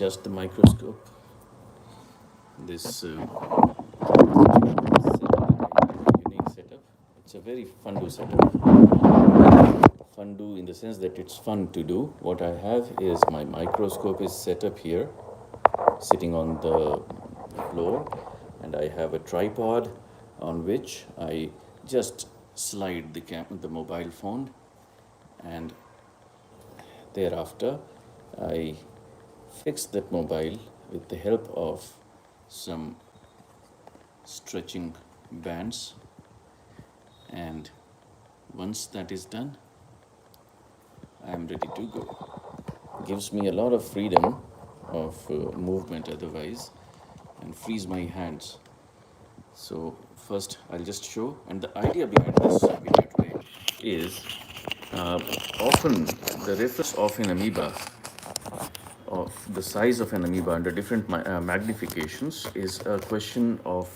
Just the microscope. This unique setup. It's a very fun-do setup. Fun-do in the sense that it's fun to do. What I have is my microscope is set up here, sitting on the floor, and I have a tripod on which I just slide the mobile phone, and thereafter I fix that mobile with the help of some stretching bands, and once that is done, I am ready to go. Gives me a lot of freedom of movement otherwise, and frees my hands. So first I'll just show, and the idea behind this video today is often the reference of an amoeba, of the size of an amoeba under different magnifications, is a question of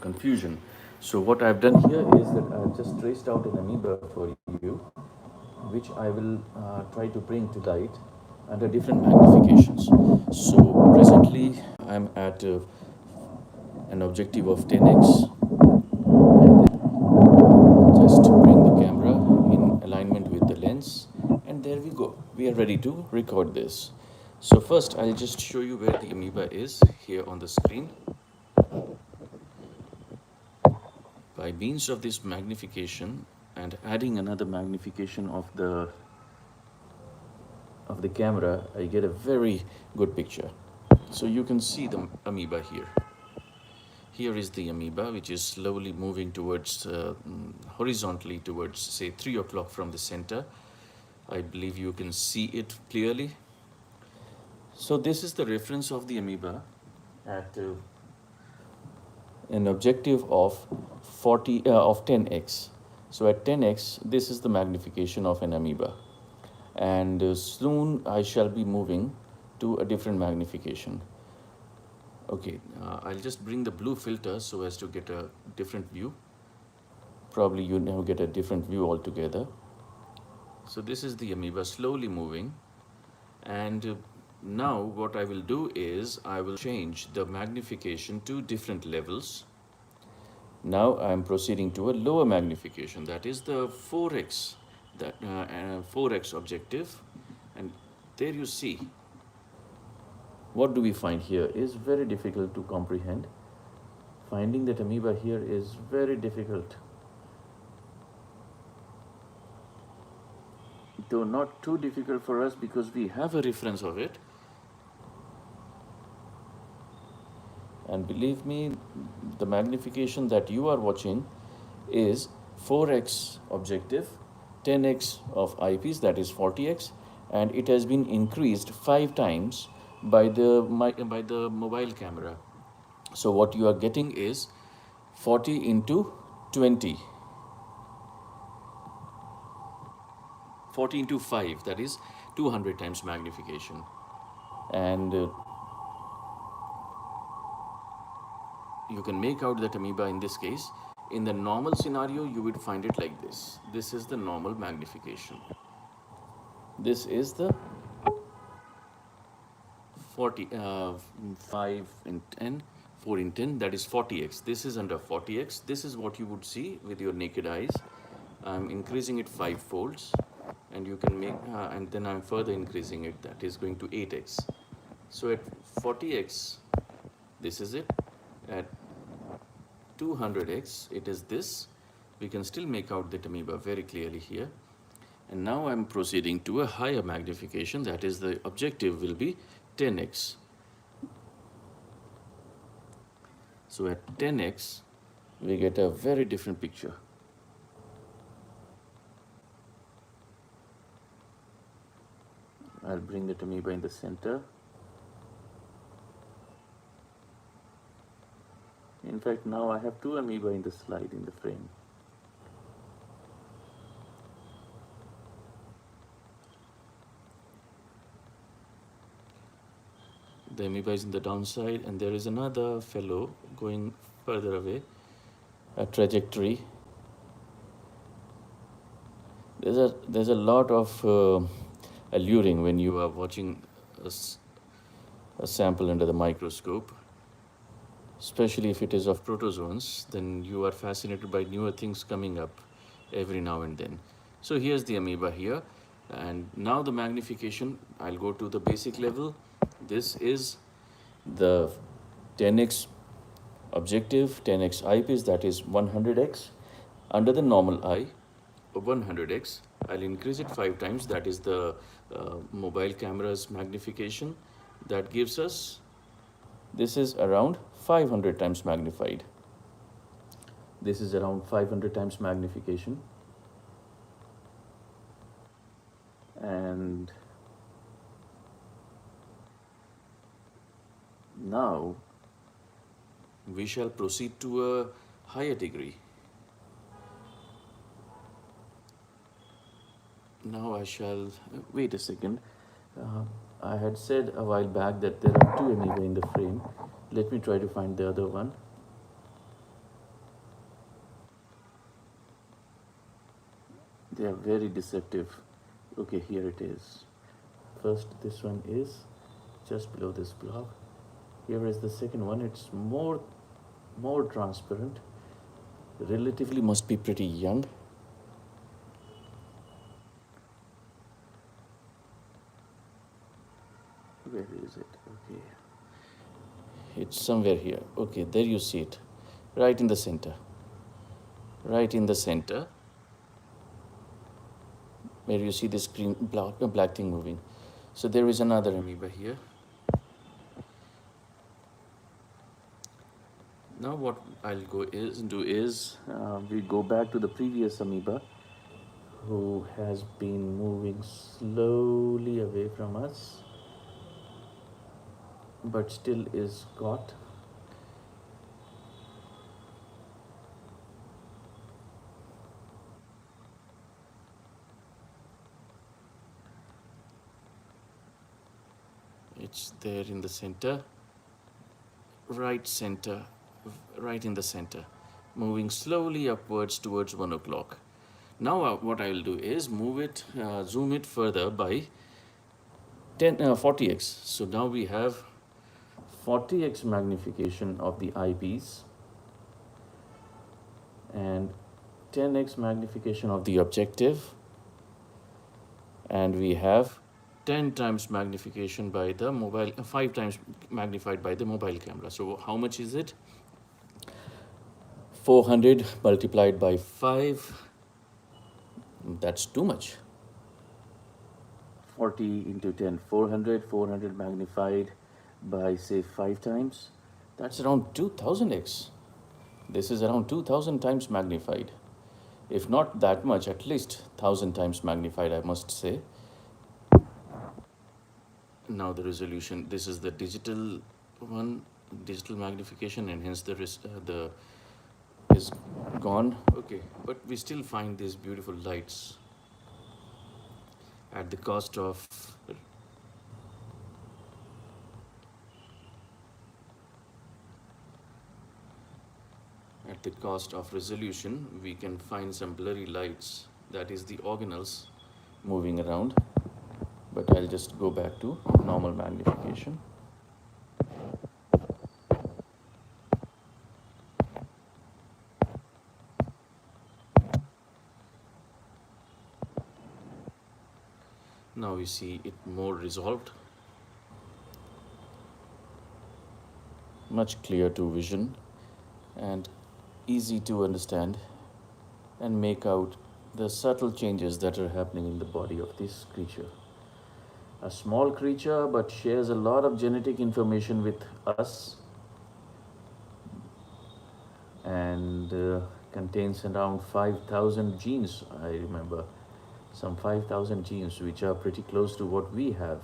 confusion. So what I've done here is that I've just traced out an amoeba for you, which I will try to bring to light under different magnifications. So presently I'm at an objective of 10x, and then just bring the camera in alignment with the lens, and there we go. We are ready to record this. So first I'll just show you where the amoeba is here on the screen. By means of this magnification and adding another magnification of the camera, I get a very good picture. So you can see the amoeba here. Here is the amoeba, which is slowly moving towards horizontally towards, say, 3 o'clock from the center. I believe you can see it clearly. So this is the reference of the amoeba at an objective of 10x. So at 10x, this is the magnification of an amoeba, and soon I shall be moving to a different magnification. Okay, I'll just bring the blue filter so as to get a different view. Probably you now get a different view altogether. So this is the amoeba slowly moving, and now what I will do is I will change the magnification to different levels. Now I am proceeding to a lower magnification, that is the 4x, 4x objective, and there you see. What do we find here is very difficult to comprehend. Finding that amoeba here is very difficult. Though not too difficult for us because we have a reference of it. And believe me, the magnification that you are watching is 4x objective, 10x of eyepiece, that is 40x, and it has been increased 5 times by the mobile camera. So what you are getting is 40 into 20. 40 into 5, that is 200 times magnification. And you can make out that amoeba in this case. In the normal scenario, you would find it like this. This is the normal magnification. This is the 5 in 10, 4 in 10, that is 40x. This is under 40x. This is what you would see with your naked eyes. I'm increasing it 5 folds, and you can make, and then I'm further increasing it, that is going to 8x. So at 40x, this is it. At 200x, it is this. We can still make out the amoeba very clearly here. And now I'm proceeding to a higher magnification, that is the objective will be 10x. So at 10x, we get a very different picture. I'll bring the amoeba in the center. In fact, now I have 2 amoeba in the slide in the frame. The amoeba is in the downside, and there is another fellow going further away, a trajectory. There's a lot of alluring when you are watching a sample under the microscope, especially if it is of protozoans. Then you are fascinated by newer things coming up every now and then. So here's the amoeba here, and now the magnification, I'll go to the basic level. This is the 10x objective, 10x eyepiece, that is 100x. Under the normal eye, 100x. I'll increase it 5 times, that is the mobile camera's magnification. That gives us, this is around 500 times magnified. This is around 500 times magnification. And now we shall proceed to a higher degree. Now I shall, wait a second. I had said a while back that there are 2 amoeba in the frame. Let me try to find the other one. They are very deceptive. Okay, here it is. First, this one is just below this block. Here is the second one. It's more transparent. Relatively must be pretty young. Where is it? Okay. It's somewhere here. Okay, there you see it. Right in the center. Right in the center. Where you see this green black thing moving. So there is another amoeba here. Now what I'll do is we go back to the previous amoeba who has been moving slowly away from us, but still is caught. It's there in the center, right in the center, moving slowly upwards towards 1 o'clock. Now what I will do is move it, zoom it further by 40x. So now we have 40x magnification of the eyepiece and 10x magnification of the objective, and we have 10 times magnification by the mobile, 5 times magnified by the mobile camera. So how much is it? 400 multiplied by 5. That's too much. 40 into 10, 400 magnified by say 5 times. That's around 2000x. This is around 2000 times magnified. If not that much, at least 1000 times magnified, I must say. Now the resolution, this is the digital one, digital magnification, and hence the is gone. Okay, but we still find these beautiful lights at the cost of resolution. We can find some blurry lights, that is the organelles moving around, but I'll just go back to normal magnification. Now you see it more resolved, much clearer to vision, and easy to understand and make out the subtle changes that are happening in the body of this creature. A small creature, but shares a lot of genetic information with us, and contains around 5,000 genes. I remember some 5,000 genes, which are pretty close to what we have.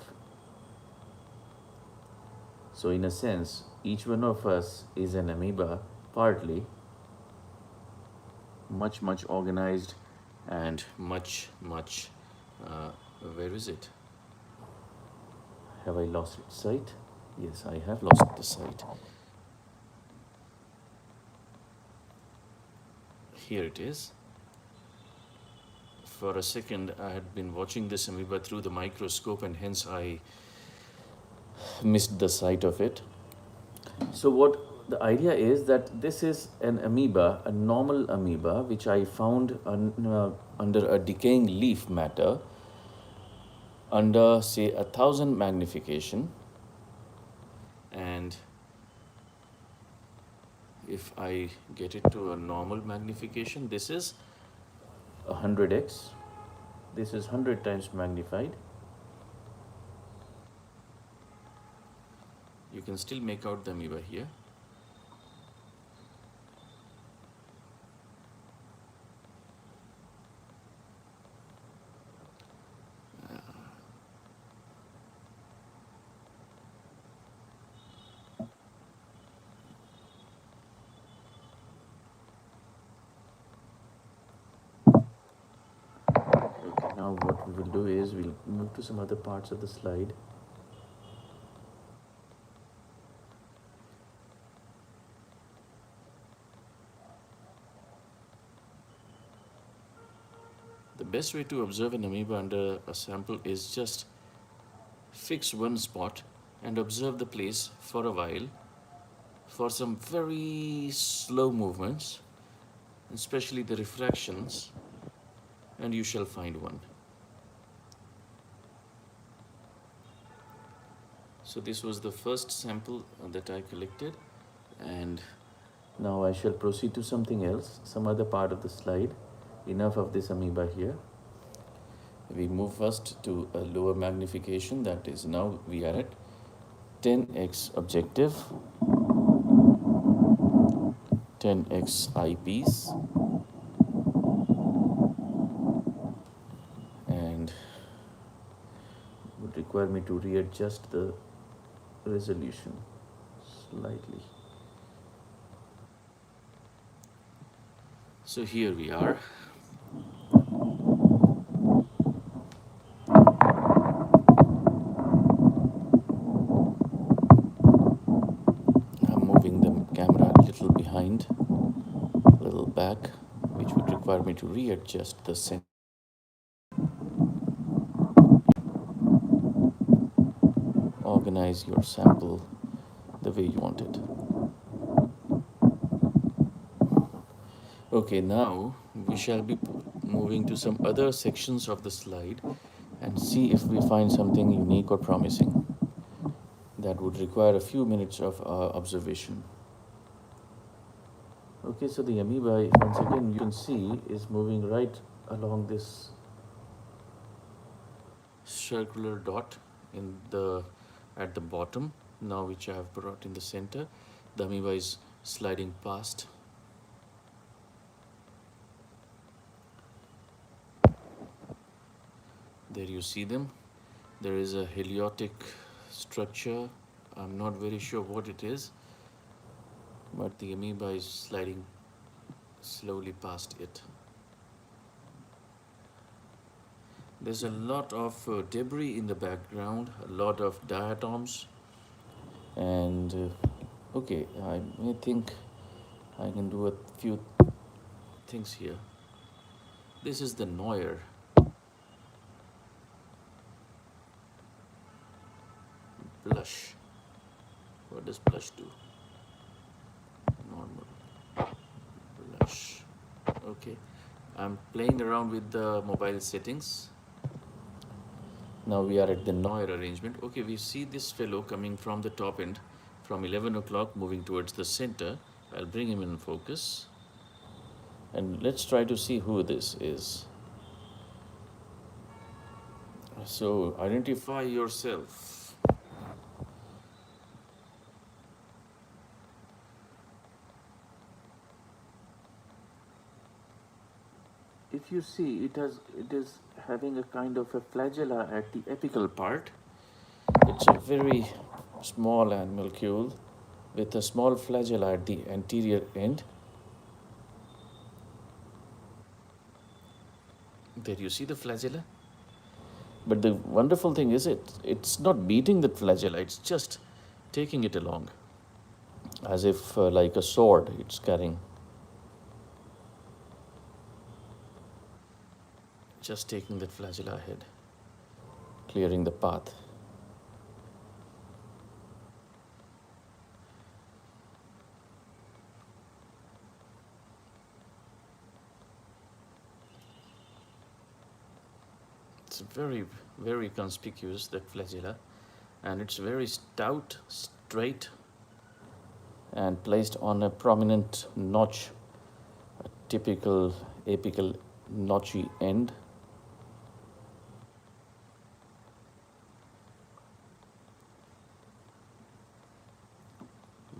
So in a sense, each one of us is an amoeba, partly, much organized, and much where is it? Have I lost its sight? Yes, I have lost the sight. Here it is. for a second I had been watching this amoeba through the microscope, and hence I missed the sight of it. So what the idea is that this is an amoeba, a normal amoeba, which I found under a decaying leaf matter under say 1,000 magnification. And if I get it to a normal magnification, this is 100x. This is 100 times magnified. You can still make out the amoeba here. Okay, now what we will do is we'll move to some other parts of the slide. The best way to observe an amoeba under a sample is just fix one spot and observe the place for a while for some very slow movements, especially the refractions, and you shall find one. So this was the first sample that I collected, and now I shall proceed to something else, some other part of the slide. Enough of this amoeba here. We move first to a lower magnification, that is now we are at 10x objective, 10x eyepiece, and would require me to readjust the resolution slightly. So here we are. I'm moving the camera a little behind, a little back, which would require me to readjust the center. Organize your sample the way you want it. Okay, now we shall be moving to some other sections of the slide and see if we find something unique or promising. That would require a few minutes of observation. Okay, so the amoeba, once again, you can see is moving right along this circular dot at the bottom, now which I have brought in the center. The amoeba is sliding past. There you see them. There is a heliotic structure. I'm not very sure what it is, but the amoeba is sliding slowly past it. There's a lot of debris in the background, a lot of diatoms, and okay, I may think I can do a few things here. This is the Neuer. Blush. What does blush do? Normal. Blush. Okay. I'm playing around with the mobile settings. Now we are at the Neuer arrangement. Okay, we see this fellow coming from the top end, from 11 o'clock moving towards the center. I'll bring him in focus. And let's try to see who this is. So identify yourself. If you see, it is having a kind of a flagella at the apical part. It's a very small animalcule with a small flagella at the anterior end. There you see the flagella. But the wonderful thing is it's not beating the flagella, it's just taking it along as if like a sword it's carrying. just taking that flagella ahead, clearing the path. It's very, very conspicuous, that flagella, and it's very stout, straight, and placed on a prominent notch, a typical apical notchy end.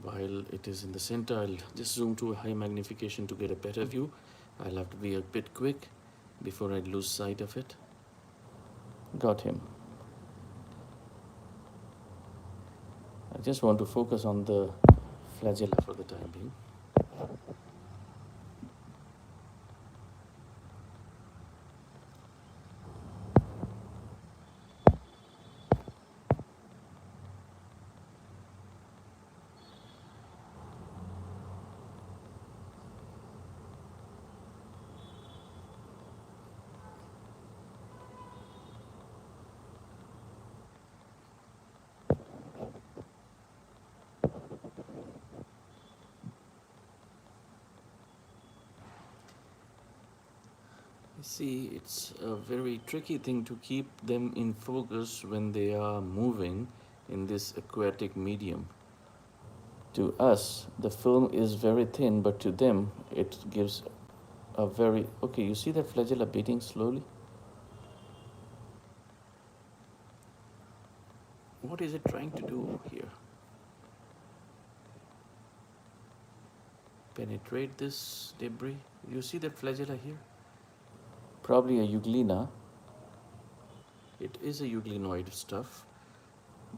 While it is in the center, I'll just zoom to a high magnification to get a better view. I'll have to be a bit quick before I lose sight of it. Got him. I just want to focus on the flagella for the time being. See, it's a very tricky thing to keep them in focus when they are moving in this aquatic medium. To us, the film is very thin, but to them, it gives a very... Okay, you see that flagella beating slowly? What is it trying to do here? Penetrate this debris? You see that flagella here? Probably a Euglena. It is a euglenoid stuff,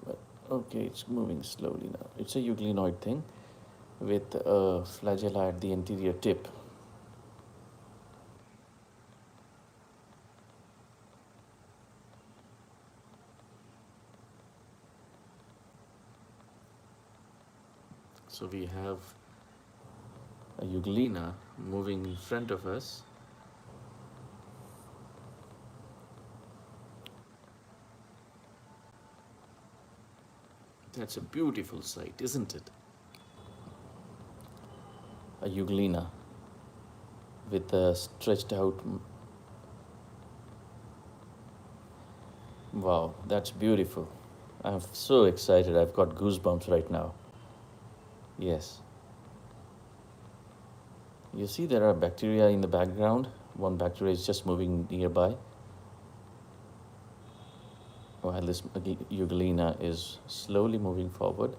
but okay, it's moving slowly now. It's a euglenoid thing with a flagella at the anterior tip. So we have a Euglena moving in front of us. That's a beautiful sight, isn't it? A Euglena with a stretched out... Wow, that's beautiful. I'm so excited. I've got goosebumps right now. Yes. You see there are bacteria in the background. One bacteria is just moving nearby, while this Euglena is slowly moving forward,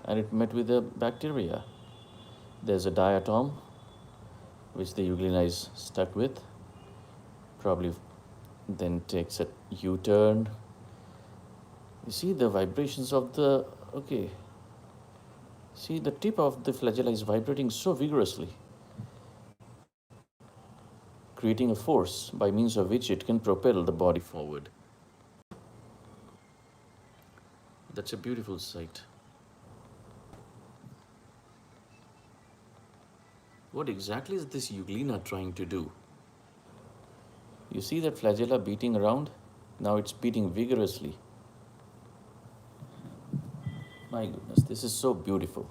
and it met with a bacteria. There's a diatom which the Euglena is stuck with, probably then takes a U-turn. You see the vibrations of the... Okay. See, the tip of the flagella is vibrating so vigorously, creating a force by means of which it can propel the body forward. That's a beautiful sight. What exactly is this Euglena trying to do? You see that flagella beating around? Now it's beating vigorously. My goodness, this is so beautiful.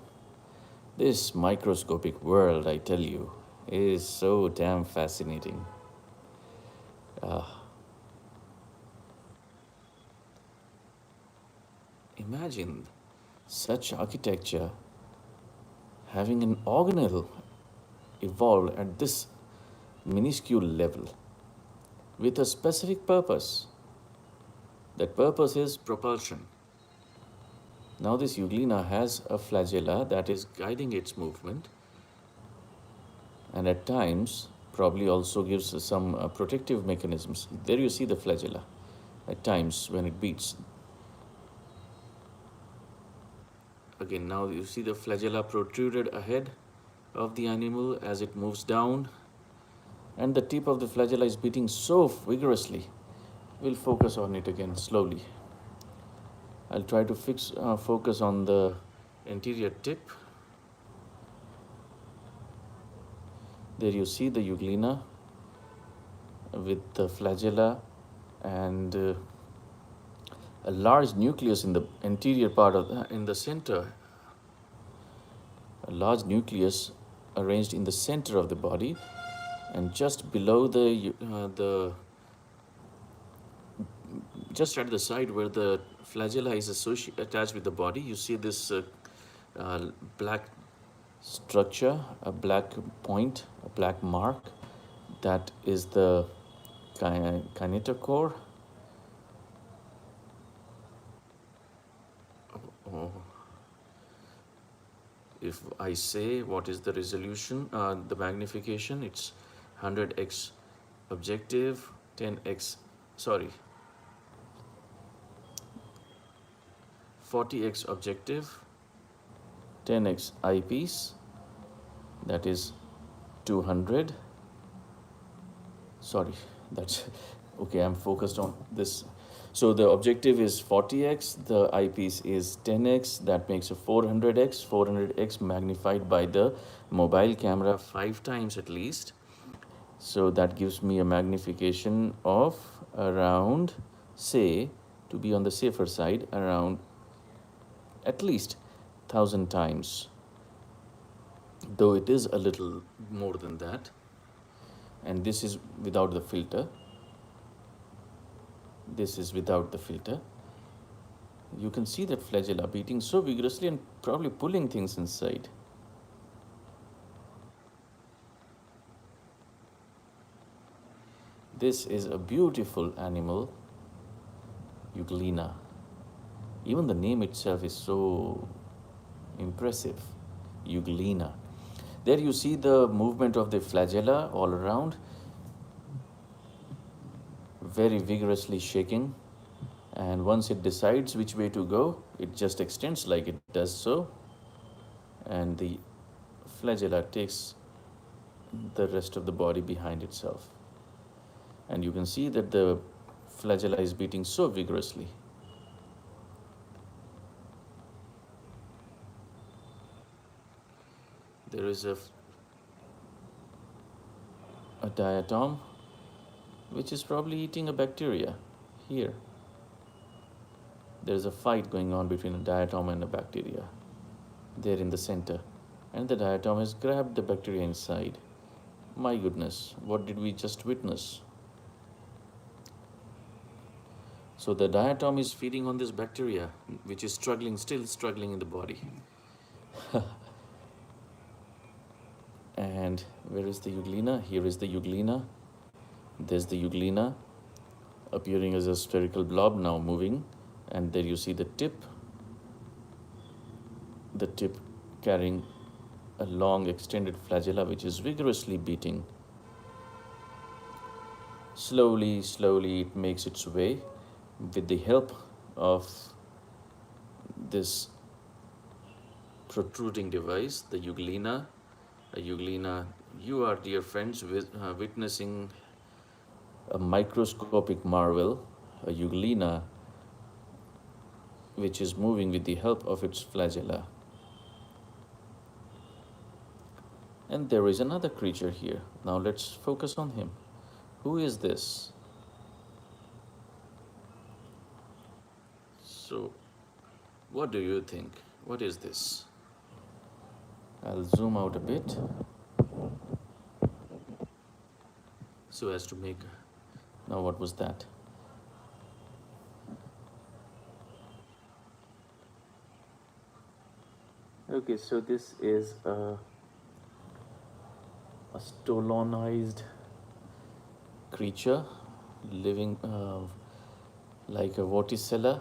This microscopic world, I tell you, is so damn fascinating. Imagine such architecture having an organelle evolved at this minuscule level with a specific purpose. That purpose is propulsion. Now this Euglena has a flagella that is guiding its movement, and at times probably also gives some protective mechanisms. There you see the flagella at times when it beats. Again, now you see the flagella protruded ahead of the animal as it moves down, and the tip of the flagella is beating so vigorously. We'll focus on it again slowly. I'll try to focus on the anterior tip. There you see the Euglena with the flagella and a large nucleus in the anterior part of in the center, a large nucleus arranged in the center of the body, and just below the just at the side where the flagella is attached with the body, you see this black structure, a black point, a black mark. That is the kinetochore. Oh. If I say what is the resolution, the magnification, it's 100x objective, 10x, sorry, 40x objective, 10x eyepiece, that is 200. Sorry, that's okay. I'm focused on this. So the objective is 40x, the eyepiece is 10x, that makes a 400x, 400x magnified by the mobile camera 5 times at least. So that gives me a magnification of around, say, to be on the safer side, around at least 1000 times, though it is a little more than that. And this is without the filter. This is without the filter. You can see that flagella beating so vigorously and probably pulling things inside. This is a beautiful animal, Euglena. Even the name itself is so impressive, Euglena. There you see the movement of the flagella all around, very vigorously shaking. And once it decides which way to go, it just extends like it does so. And the flagella takes the rest of the body behind itself. And you can see that the flagella is beating so vigorously. There is a diatom which is probably eating a bacteria here. There's a fight going on between a diatom and a bacteria there in the center. And the diatom has grabbed the bacteria inside. My goodness, what did we just witness? So the diatom is feeding on this bacteria, which is still struggling in the body. And where is the Euglena? Here is the Euglena. There's the Euglena appearing as a spherical blob now moving. And there you see the tip carrying a long extended flagella which is vigorously beating. Slowly, slowly it makes its way with the help of this protruding device, the Euglena. Euglena, you are, dear friends, witnessing a microscopic marvel, a Euglena which is moving with the help of its flagella. And there is another creature here. Now let's focus on him. Who is this? So, what do you think? What is this? I'll zoom out a bit so as to make... Now what was that? Okay, so this is a stolonized creature living like a vorticella,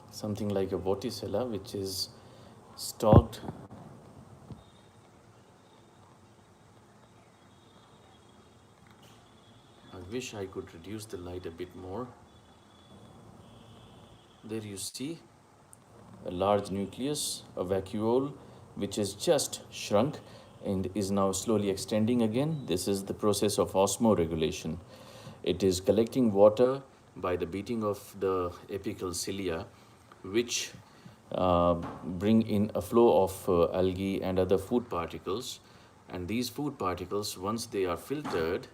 something like a vorticella, which is stalked. I wish I could reduce the light a bit more. There you see a large nucleus, a vacuole, which is just shrunk and is now slowly extending again. This is the process of osmoregulation. It is collecting water by the beating of the apical cilia, which bring in a flow of algae and other food particles. And these food particles, once they are filtered,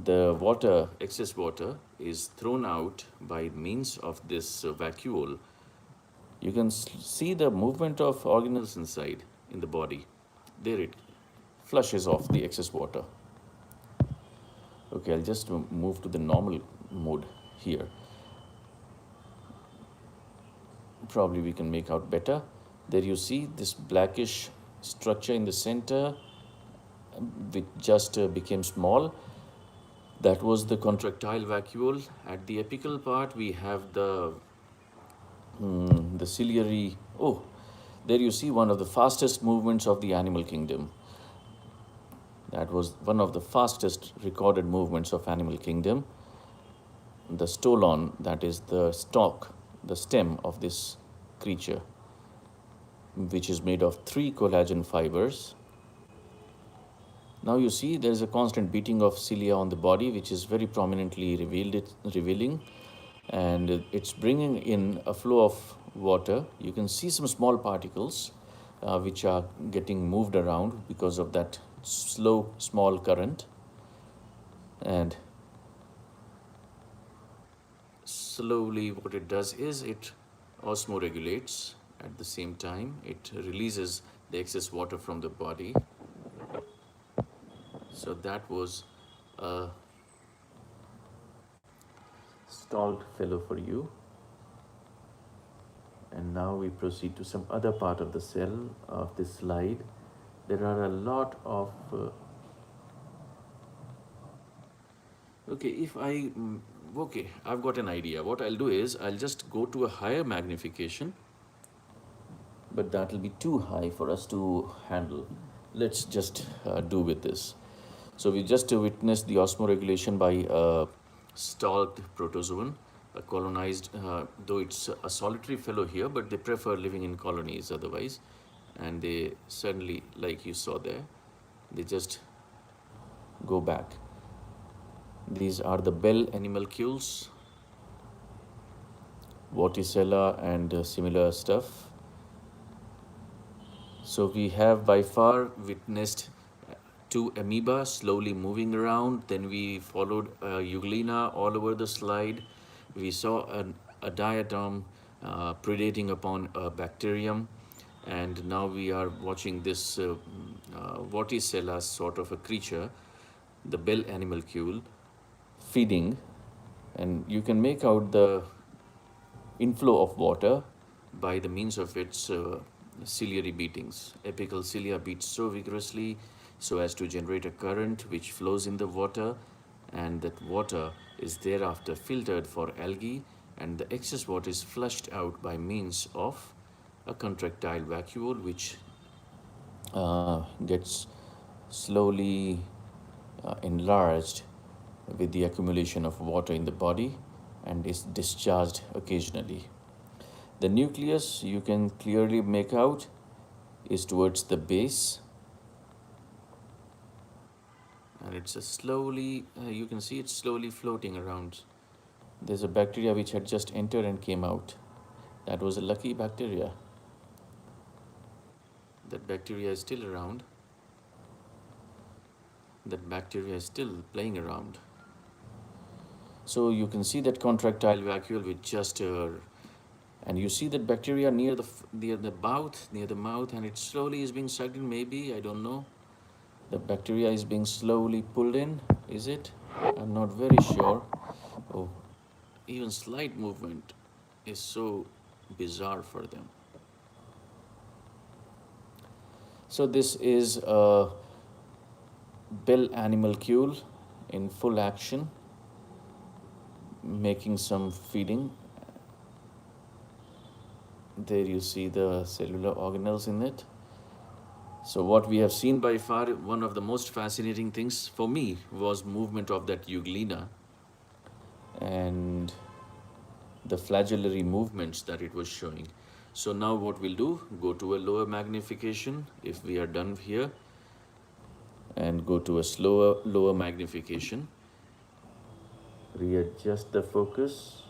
the water, excess water, is thrown out by means of this vacuole. You can see the movement of organelles inside in the body. There it flushes off the excess water. Okay, I'll just move to the normal mode here. Probably we can make out better. There you see this blackish structure in the center, which just became small. That was the contractile vacuole. At the apical part, we have the ciliary. Oh, there you see one of the fastest movements of the animal kingdom. That was one of the fastest recorded movements of animal kingdom. The stolon, that is the stalk, the stem of this creature, which is made of 3 collagen fibers. Now you see there is a constant beating of cilia on the body, which is very prominently revealing, and it's bringing in a flow of water. You can see some small particles which are getting moved around because of that slow, small current. And slowly what it does is it osmoregulates. At the same time, it releases the excess water from the body. So that was a stalled fellow for you. And now we proceed to some other part of the cell of this slide. There are a lot of okay, I've got an idea. What I'll do is I'll just go to a higher magnification, but that will be too high for us to handle. Let's just do with this. So we just witnessed the osmoregulation by a stalled protozoan, a colonized, though it's a solitary fellow here, but they prefer living in colonies otherwise. And they suddenly, like you saw there, they just go back. These are the bell animalcules, Vorticella and similar stuff. So we have by far witnessed 2 amoeba slowly moving around. Then we followed Euglena all over the slide. We saw a diatom predating upon a bacterium. And now we are watching this Vorticella sort of a creature, the bell animalcule, feeding. And you can make out the inflow of water by the means of its ciliary beatings. Apical cilia beats so vigorously so as to generate a current which flows in the water, and that water is thereafter filtered for algae, and the excess water is flushed out by means of a contractile vacuole which gets slowly enlarged with the accumulation of water in the body and is discharged occasionally. The nucleus, you can clearly make out, is towards the base, and it's a slowly, you can see it's slowly floating around. There's a bacteria which had just entered and came out. That was a lucky bacteria. That bacteria is still around. That bacteria is still playing around. So you can see that contractile vacuole with just and you see that bacteria near the mouth, and it slowly is being sucked in. Maybe, I don't know. The bacteria is being slowly pulled in. Is it? I'm not very sure. Oh, even slight movement is so bizarre for them. So this is a bell animalcule in full action, making some feeding. There you see the cellular organelles in it. So what we have seen by far, one of the most fascinating things for me was movement of that Euglena and the flagellary movements that it was showing. So now what we'll do, go to a lower magnification if we are done here, and go to a lower magnification. Readjust the focus.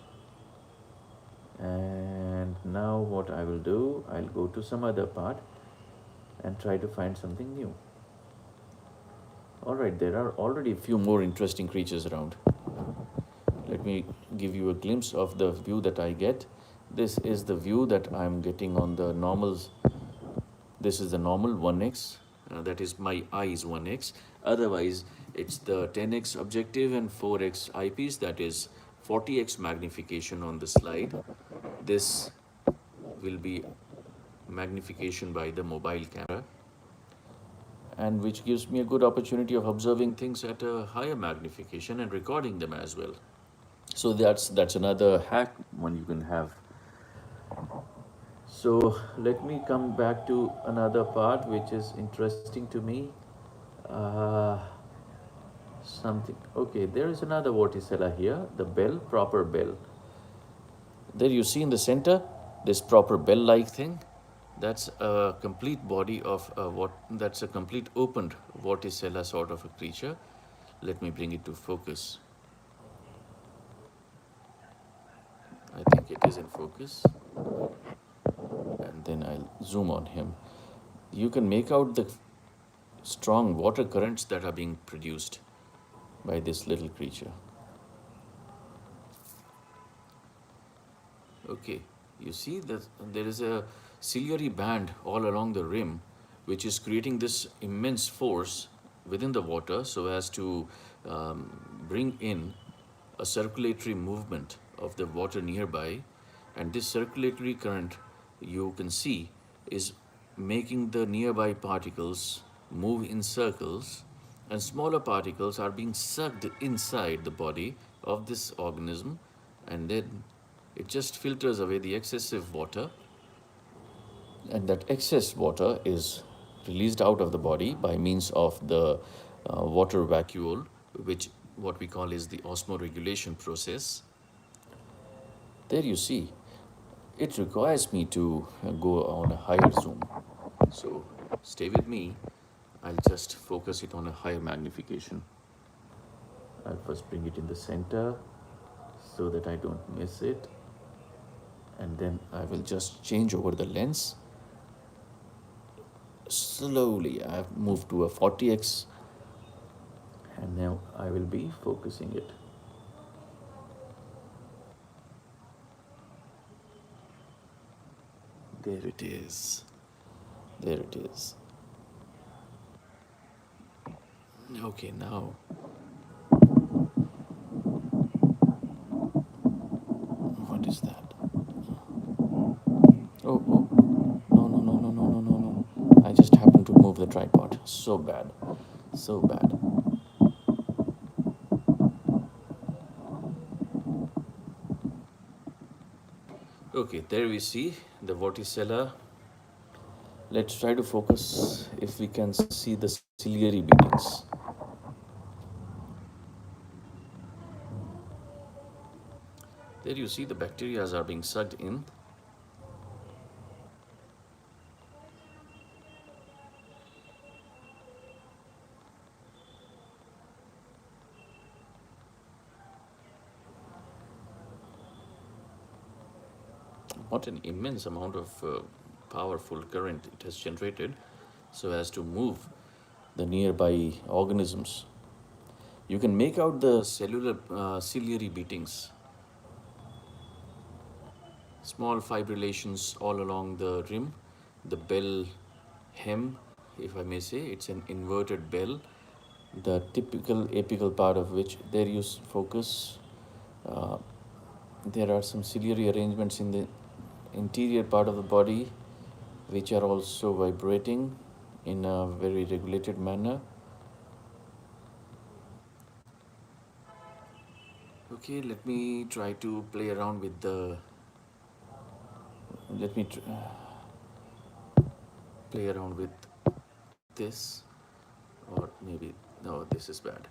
And now what I will do, I'll go to some other part and try to find something new. All right, there are already a few more interesting creatures around. Let me give you a glimpse of the view that I get. This is the view that I'm getting on the normals. This is the normal 1x, that is my eye is 1x. Otherwise, it's the 10x objective and 4x eyepiece, that is 40x magnification on the slide. This will be magnification by the mobile camera, and which gives me a good opportunity of observing things at a higher magnification and recording them as well. So that's another hack one you can have. So let me come back to another part which is interesting to me. Uh, Something. Okay, there is another vorticella here, the bell, proper bell. There you see in the center this proper bell-like thing. That's a complete body of that's a complete opened vorticella sort of a creature. Let me bring it to focus. I think it is in focus. And then I'll zoom on him. You can make out the strong water currents that are being produced by this little creature. Okay, you see that there is a ciliary band all along the rim, which is creating this immense force within the water so as to bring in a circulatory movement of the water nearby. And this circulatory current, you can see, is making the nearby particles move in circles, and smaller particles are being sucked inside the body of this organism, and then it just filters away the excessive water, and that excess water is released out of the body by means of the water vacuole, which what we call is the osmoregulation process. There you see, it requires me to go on a higher zoom. So stay with me. I'll just focus it on a higher magnification. I'll first bring it in the center so that I don't miss it. And then I will just change over the lens. Slowly, I've moved to a 40x, and now I will be focusing it. There it is. There it is. Okay, now. What is that? Oh, oh. No, no, no, no, no, no, no, no. I just happened to move the tripod. So bad. So bad. Okay, there we see the vorticella. Let's try to focus if we can see the ciliary beatings. There you see the bacteria are being sucked in. What an immense amount of powerful current it has generated so as to move the nearby organisms. You can make out the cellular ciliary beatings, small fibrillations all along the rim, the bell hem, if I may say. It's an inverted bell, the typical apical part of which there you focus. Uh, there are some ciliary arrangements in the interior part of the body which are also vibrating in a very regulated manner. Okay, let me try to play around with the. Let me play around with this, or maybe no, this is bad.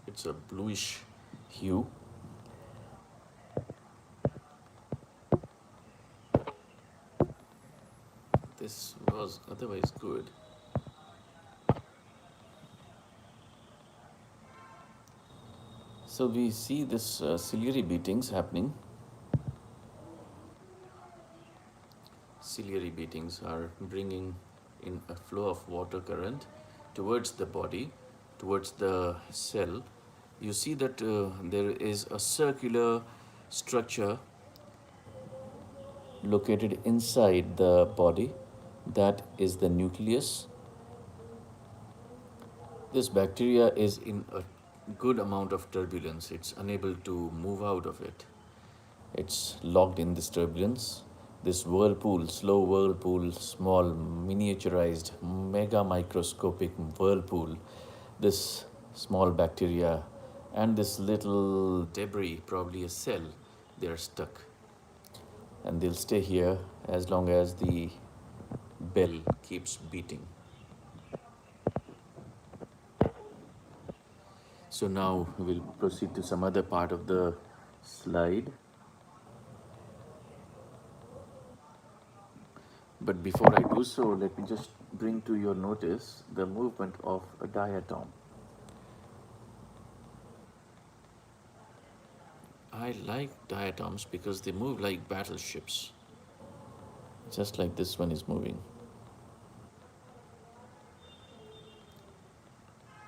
It's a bluish hue. This was otherwise good. So we see this ciliary beatings happening. ciliary beatings are bringing in a flow of water current towards the body, towards the cell, you see that there is a circular structure located inside the body. That is the nucleus. This bacteria is in a good amount of turbulence. It's unable to move out of it. It's locked in this turbulence. This whirlpool, slow whirlpool, small, miniaturized, mega microscopic whirlpool, this small bacteria and this little debris, probably a cell, they're stuck. And they'll stay here as long as the bell keeps beating. So now we'll proceed to some other part of the slide. But before I do so, let me just bring to your notice the movement of a diatom. I like diatoms because they move like battleships, just like this one is moving.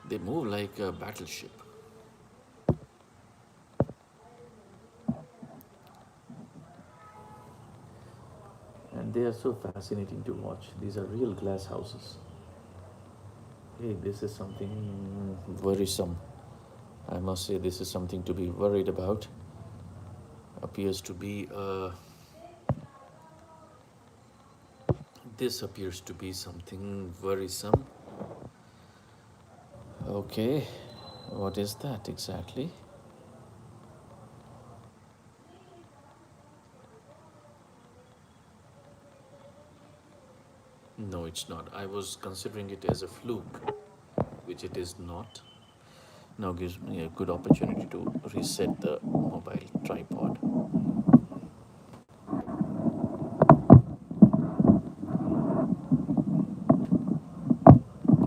They move like a battleship. And they are so fascinating to watch. These are real glass houses. Hey, this is something worrisome. I must say, this is something to be worried about. Appears to be this appears to be something worrisome. Okay, what is that exactly? No, it's not. I was considering it as a fluke, which it is not. Now gives me a good opportunity to reset the mobile tripod.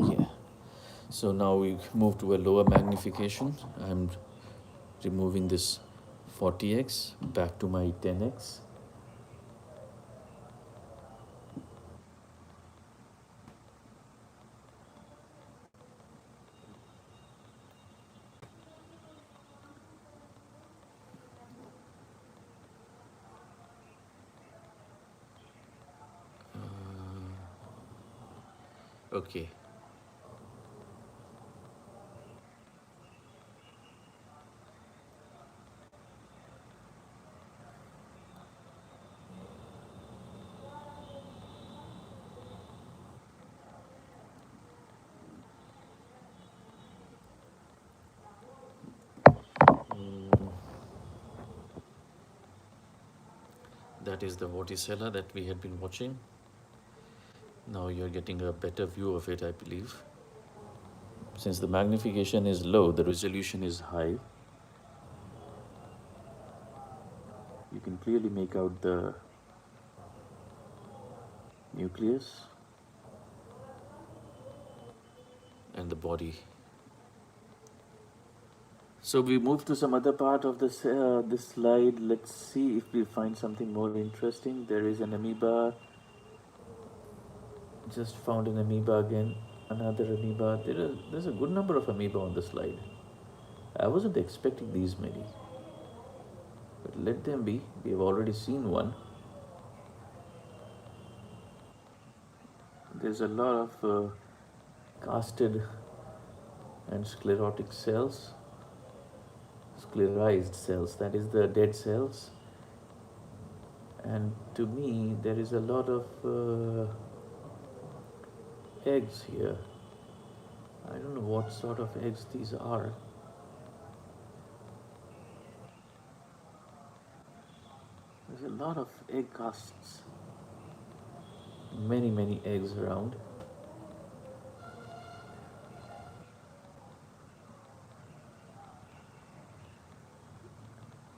Yeah. So now we move to a lower magnification. I'm removing this 40x back to my 10x. Okay. That is the vorticella that we had been watching. Now you're getting a better view of it, I believe. Since the magnification is low, the resolution is high. You can clearly make out the nucleus and the body. So we move to some other part of this slide. Let's see if we find something more interesting. There is an amoeba. Just found an amoeba again. Another amoeba. There's a good number of amoeba on the slide. I wasn't expecting these many. But let them be. We have already seen one. There's a lot of casted and sclerotic cells. Sclerized cells, that is the dead cells. And to me, there is a lot of eggs here. I don't know what sort of eggs these are. There's a lot of egg casts. Many eggs around.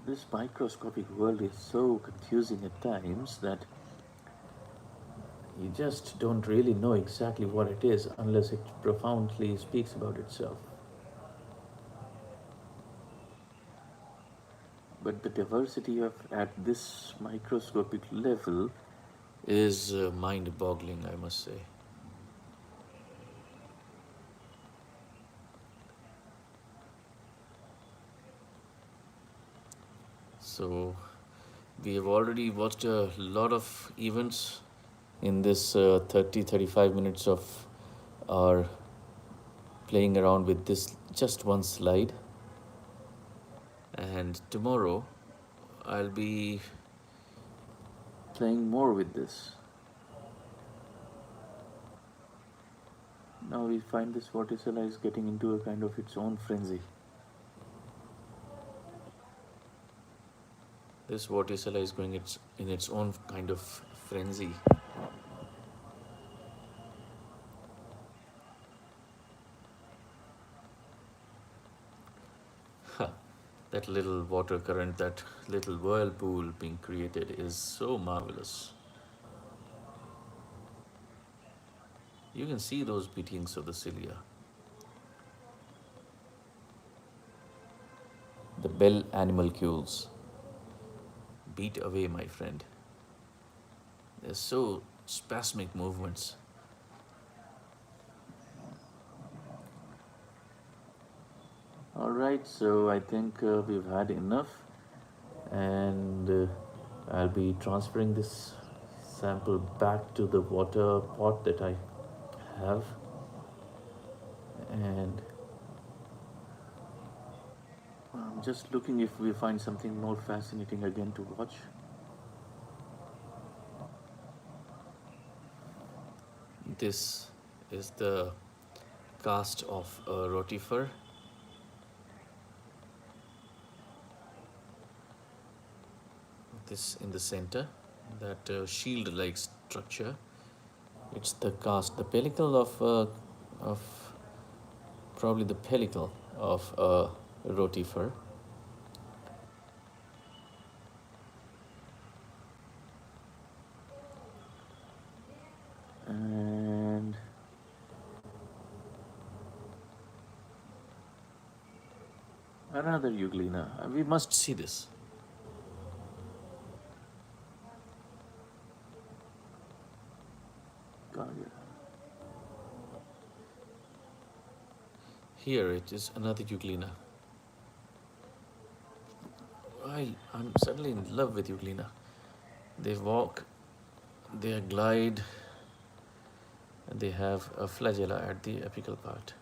This microscopic world is so confusing at times that you just don't really know exactly what it is unless it profoundly speaks about itself. But the diversity of at this microscopic level is mind-boggling, I must say. So we have already watched a lot of events in this 35 minutes of our playing around with this just one slide. And tomorrow I'll be playing more with this. Now we find this Vorticella is getting into a kind of its own frenzy. This Vorticella is going in its own kind of frenzy. That little water current, that little whirlpool being created is so marvelous. You can see those beatings of the cilia. The bell animalcules beat away, my friend. They're so spasmic movements. All right, so I think we've had enough, and I'll be transferring this sample back to the water pot that I have, and I'm just looking if we find something more fascinating again to watch. This is the cast of a rotifer. This in the center, that shield-like structure. It's the cast, the pellicle of probably the pellicle of a rotifer. And another Euglena. We must see this. Here it is, another Euglena. I'm suddenly in love with Euglena. They walk, they glide, and they have a flagella at the apical part.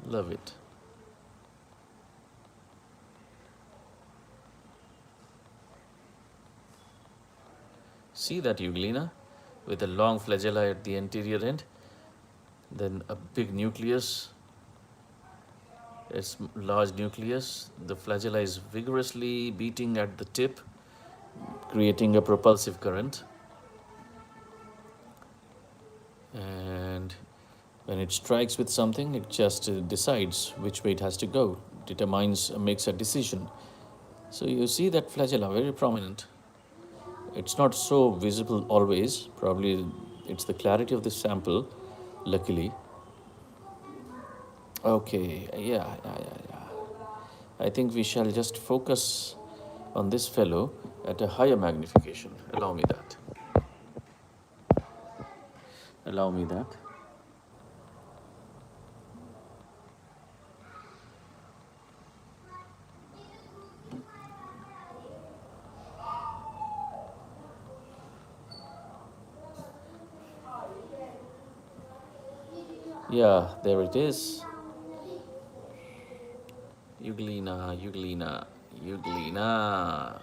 Love it. See that Euglena with a long flagella at the anterior end, then a big nucleus. It's large nucleus. The flagella is vigorously beating at the tip, creating a propulsive current. And when it strikes with something, it just decides which way it has to go, makes a decision. So you see that flagella very prominent. It's not so visible always. Probably it's the clarity of the sample, luckily. Okay, yeah. I think we shall just focus on this fellow at a higher magnification. Allow me that. Allow me that. Yeah, there it is. Euglena, Euglena, Euglena.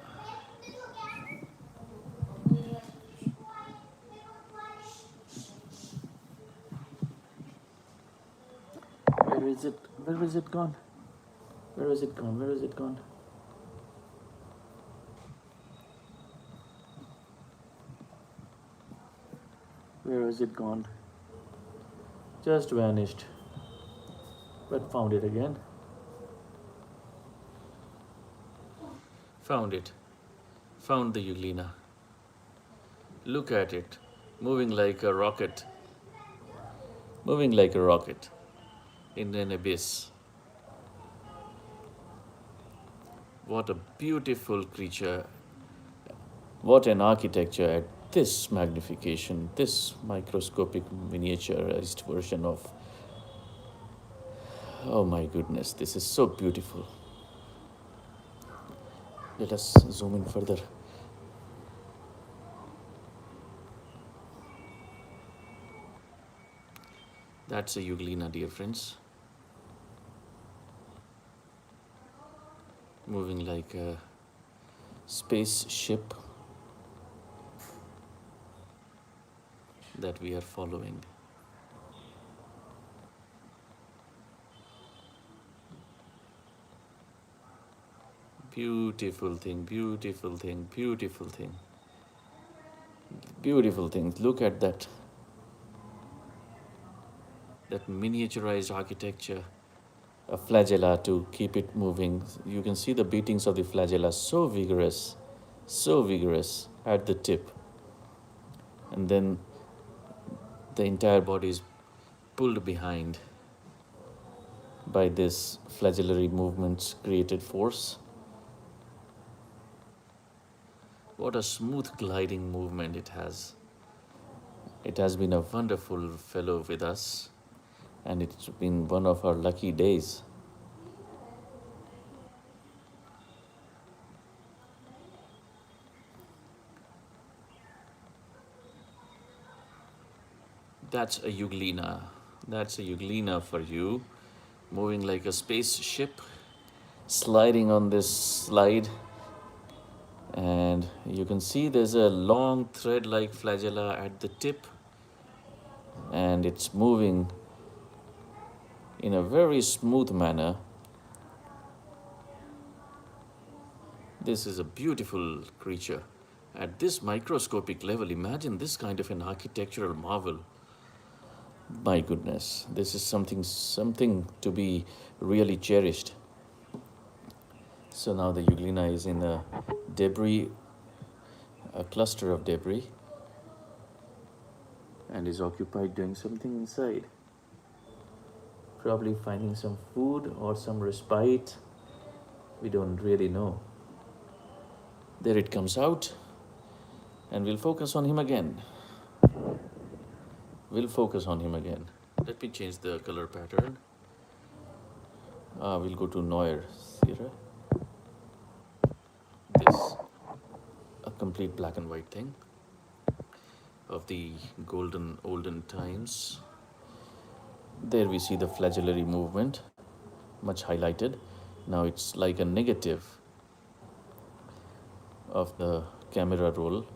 Where is it? Where is it gone? Where is it gone? Where is it gone? Where is it gone? Just vanished. But found it again. Found it. Found the Euglena. Look at it. Moving like a rocket. Moving like a rocket in an abyss. What a beautiful creature. What an architecture at this magnification, this microscopic miniaturized version of. Oh my goodness, this is so beautiful. Let us zoom in further. That's a Euglena, dear friends. Moving like a spaceship that we are following. Beautiful thing, beautiful thing, beautiful thing. Beautiful things. Look at that. That miniaturized architecture. A flagella to keep it moving. You can see the beatings of the flagella, so vigorous at the tip. And then the entire body is pulled behind by this flagellary movements created force. What a smooth gliding movement it has. It has been a wonderful fellow with us, and it's been one of our lucky days. That's a Euglena. That's a Euglena for you. Moving like a spaceship, sliding on this slide. And you can see there's a long thread-like flagella at the tip. And it's moving in a very smooth manner. This is a beautiful creature. At this microscopic level, imagine this kind of an architectural marvel. My goodness, this is something to be really cherished. So now the Euglena is in a cluster of debris, and is occupied doing something inside. Probably finding some food or some respite. We don't really know. There it comes out, and we'll focus on him again. Let me change the color pattern. We'll go to Noir Sierra. This, a complete black and white thing of the olden times. There we see the flagellary movement, much highlighted. Now it's like a negative of the camera roll.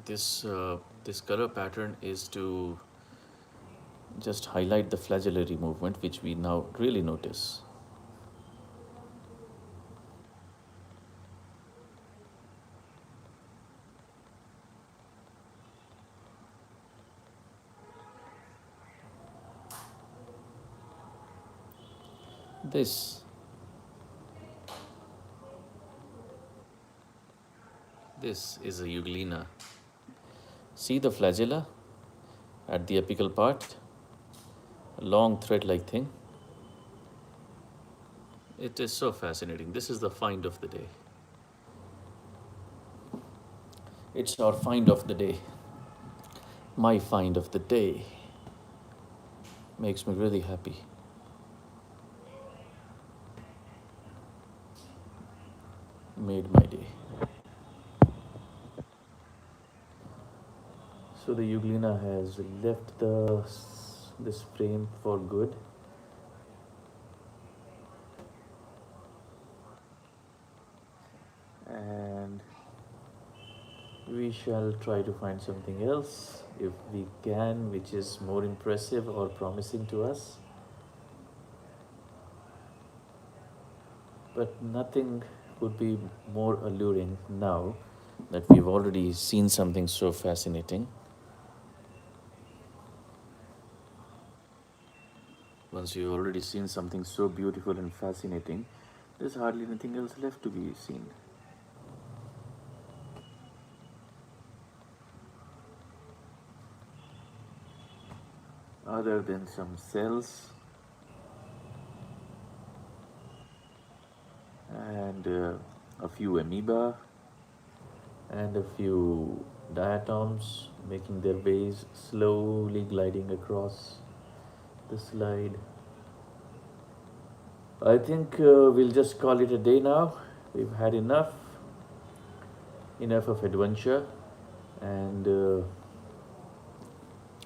This color pattern is to just highlight the flagellary movement, which we now really notice. This is a Euglena. See the flagella at the apical part? A long thread-like thing. It is so fascinating. This is the find of the day. It's our find of the day. My find of the day. Makes me really happy. Made my day. So the Euglena has left this frame for good. And we shall try to find something else if we can, which is more impressive or promising to us. But nothing would be more alluring now that we've already seen something so fascinating. Once you've already seen something so beautiful and fascinating, there's hardly anything else left to be seen. Other than some cells and a few amoeba and a few diatoms making their ways slowly gliding across the slide. I think we'll just call it a day now. We've had enough of adventure, and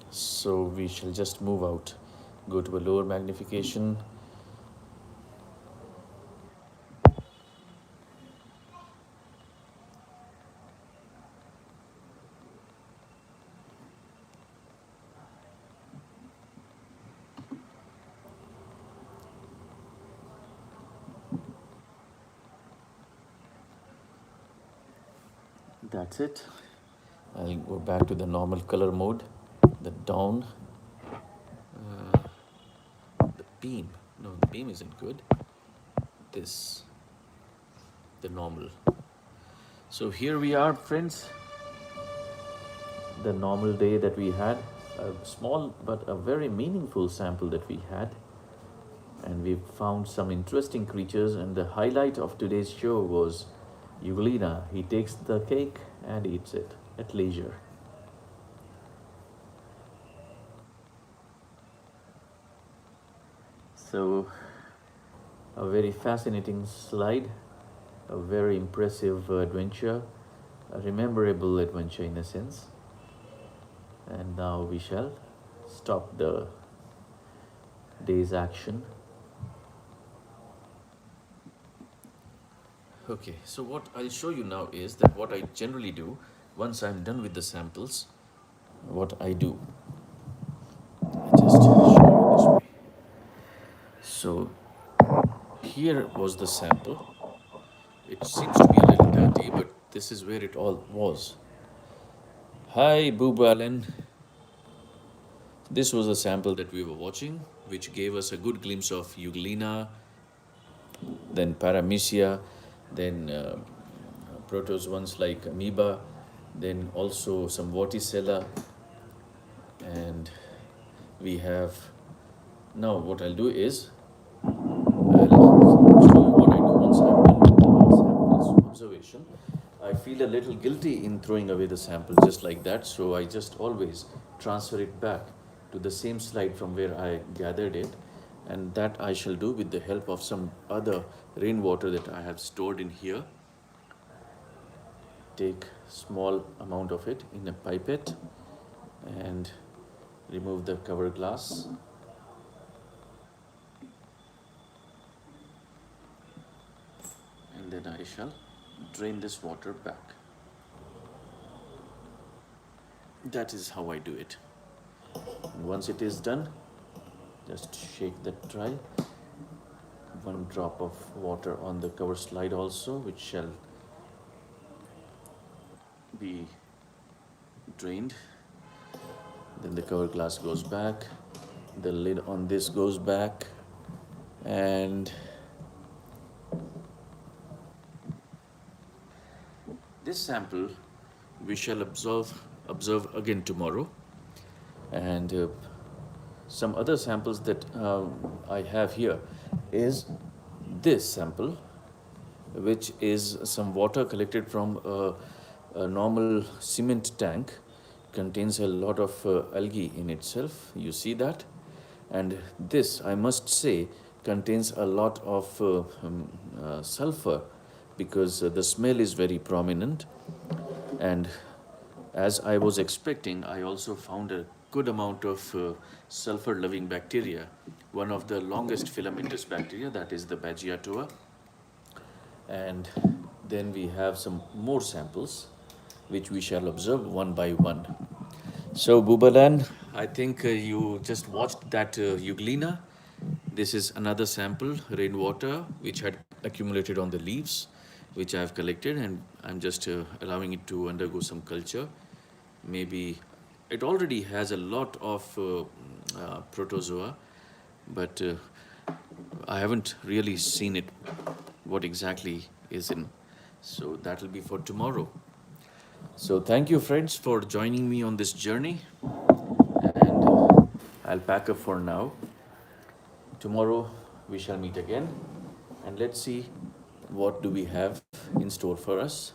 so we shall just move out, go to a lower magnification. That's it. I'll go back to the normal color mode, the dawn, the beam. No, the beam isn't good. This, the normal. So here we are, friends. The normal day that we had, a small but a very meaningful sample that we had. And we found some interesting creatures, and the highlight of today's show was Euglena. He takes the cake and eats it at leisure. So, a very fascinating slide, a very impressive adventure, a rememberable adventure in a sense. And now we shall stop the day's action. Okay, so what I'll show you now is that what I generally do once I'm done with the samples, what I do. I just show you this way. So here was the sample. It seems to be a little dirty, but this is where it all was. Hi, Boob Allen. This was a sample that we were watching, which gave us a good glimpse of Euglena, then Paramecia, then protozoans like Amoeba, then also some Vorticella, and we have, now what I'll do is, I'll show you what I do once I'm done with the samples observation. I feel a little guilty in throwing away the sample just like that, so I just always transfer it back to the same slide from where I gathered it, and that I shall do with the help of some other rainwater that I have stored in here. Take small amount of it in a pipette and remove the cover glass. And then I shall drain this water back. That is how I do it. And once it is done, just shake that dry. One drop of water on the cover slide also, which shall be drained. Then the cover glass goes back, the lid on this goes back, and this sample we shall observe again tomorrow. And some other samples that I have here is this sample, which is some water collected from a normal cement tank. Contains a lot of algae in itself, you see that. And this, I must say, contains a lot of sulfur, because the smell is very prominent. And as I was expecting, I also found a good amount of sulfur loving bacteria, one of the longest filamentous bacteria, that is the Bagiatoa. And then we have some more samples which we shall observe one by one. So Bubalan, I think you just watched that Euglena. This is another sample, rainwater, which had accumulated on the leaves, which I have collected, and I'm just allowing it to undergo some culture. Maybe it already has a lot of protozoa, but I haven't really seen it, what exactly is in. So that will be for tomorrow. So thank you, friends, for joining me on this journey, and I'll pack up for now. Tomorrow we shall meet again, and let's see what do we have in store for us?